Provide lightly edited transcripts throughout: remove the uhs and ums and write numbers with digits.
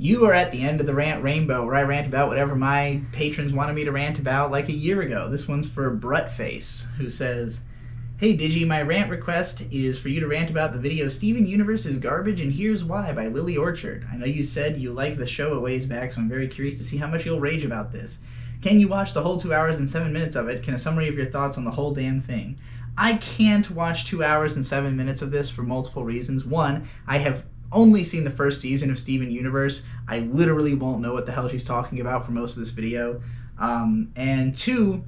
You are at the end of the rant rainbow, where I rant about whatever my patrons wanted me to rant about like a year ago. This one's for Brutface, who says, "Hey Digi, my rant request is for you to rant about the video Steven Universe is Garbage and Here's Why by Lily Orchard. I know you said you liked the show a ways back, so I'm very curious to see how much you'll rage about this. Can you watch the whole 2 hours and 7 minutes of it? Can a summary of your thoughts on the whole damn thing?" I can't watch 2 hours and 7 minutes of this for multiple reasons. One, I have only seen the first season of Steven Universe. I literally won't know what the hell she's talking about for most of this video. And two,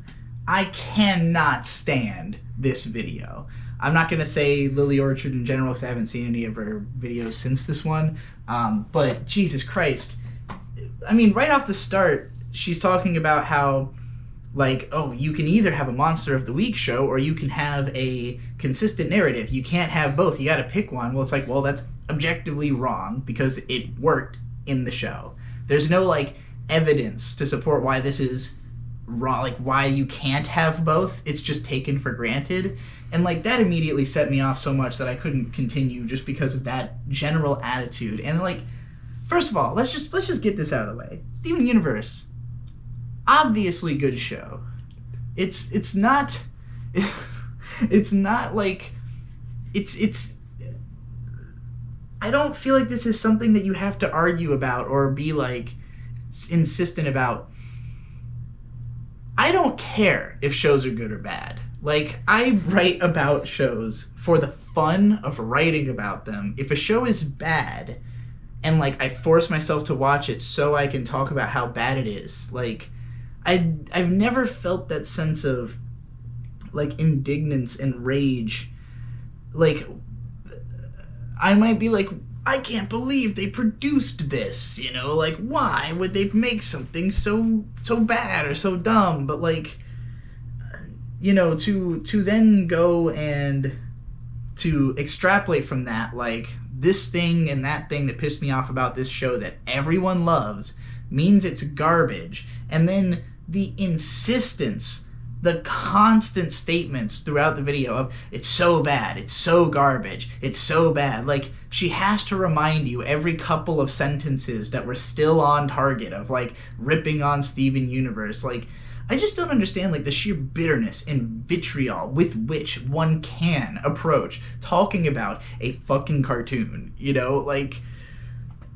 I cannot stand this video. I'm not going to say Lily Orchard in general because I haven't seen any of her videos since this one. But Jesus Christ. I mean, right off the start, she's talking about how, like, oh, you can either have a Monster of the Week show or you can have a consistent narrative. You can't have both. You got to pick one. Well, it's like, well, that's objectively wrong because it worked in the show. There's no, like, evidence to support why this is wrong, like, why you can't have both. It's just taken for granted. And, like, that immediately set me off so much that I couldn't continue just because of that general attitude. And, like, first of all, let's just get this out of the way. Steven Universe, obviously good show. It's not it's not like it's I don't feel like this is something that you have to argue about or be like insistent about. I don't care if shows are good or bad. Like, I write about shows for the fun of writing about them. If a show is bad and, like, I force myself to watch it so I can talk about how bad it is, like, I've never felt that sense of, like, indignance and rage. Like, I might be like, I can't believe they produced this, you know, like, why would they make something so bad or so dumb? But, like, you know, to then go and to extrapolate from that, like, this thing and that thing that pissed me off about this show that everyone loves means it's garbage, and then the insistence, the constant statements throughout the video of, it's so bad, it's so garbage, it's so bad. Like, she has to remind you every couple of sentences that we're still on target of, like, ripping on Steven Universe. Like, I just don't understand, like, the sheer bitterness and vitriol with which one can approach talking about a fucking cartoon, you know? Like,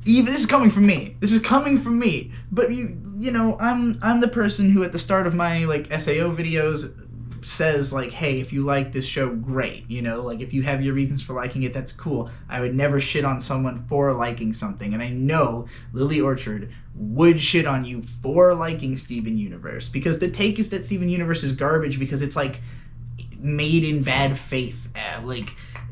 even this is coming from me. This is coming from me. But you know, I'm the person who at the start of my, like, SAO videos says, like, hey, if you like this show, great, you know, like, if you have your reasons for liking it, that's cool. I would never shit on someone for liking something, and I know Lily Orchard would shit on you for liking Steven Universe, because the take is that Steven Universe is garbage because it's, like, made in bad faith,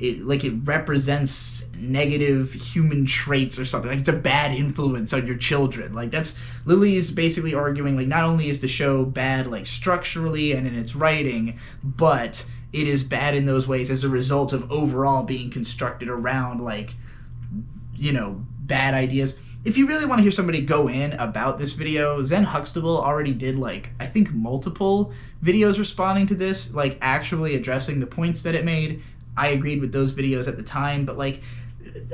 it represents negative human traits or something. Like, it's a bad influence on your children. Like, that's Lily is basically arguing, like, not only is the show bad, like, structurally and in its writing, but it is bad in those ways as a result of overall being constructed around, like, you know, bad ideas. If you really want to hear somebody go in about this video, Zen Huxtable already did, like, I think multiple videos responding to this, like, actually addressing the points that it made. I agreed with those videos at the time, but, like,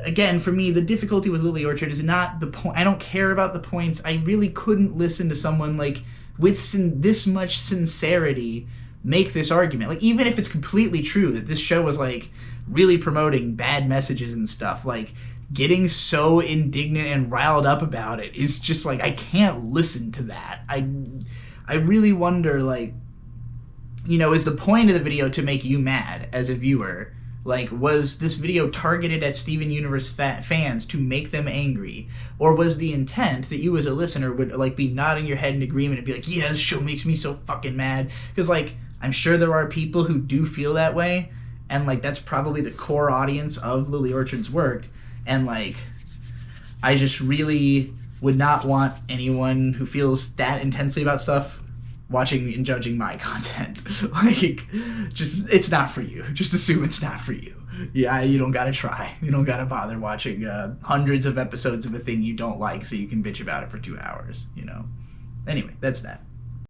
again, for me, the difficulty with Lily Orchard is not the point. I don't care about the points. I really couldn't listen to someone, like, with this much sincerity make this argument. Like, even if it's completely true that this show was, like, really promoting bad messages and stuff, like, getting so indignant and riled up about it is just, like, I can't listen to that. I really wonder, like, you know, is the point of the video to make you mad as a viewer? Like, was this video targeted at Steven Universe fans to make them angry? Or was the intent that you as a listener would, like, be nodding your head in agreement and be like, yeah, this show makes me so fucking mad? Because, like, I'm sure there are people who do feel that way, and, like, that's probably the core audience of Lily Orchard's work. And, like, I just really would not want anyone who feels that intensely about stuff watching and judging my content. Like, just, it's not for you. Just assume it's not for you. Yeah, you don't gotta try. You don't gotta bother watching hundreds of episodes of a thing you don't like so you can bitch about it for 2 hours, you know? Anyway, that's that.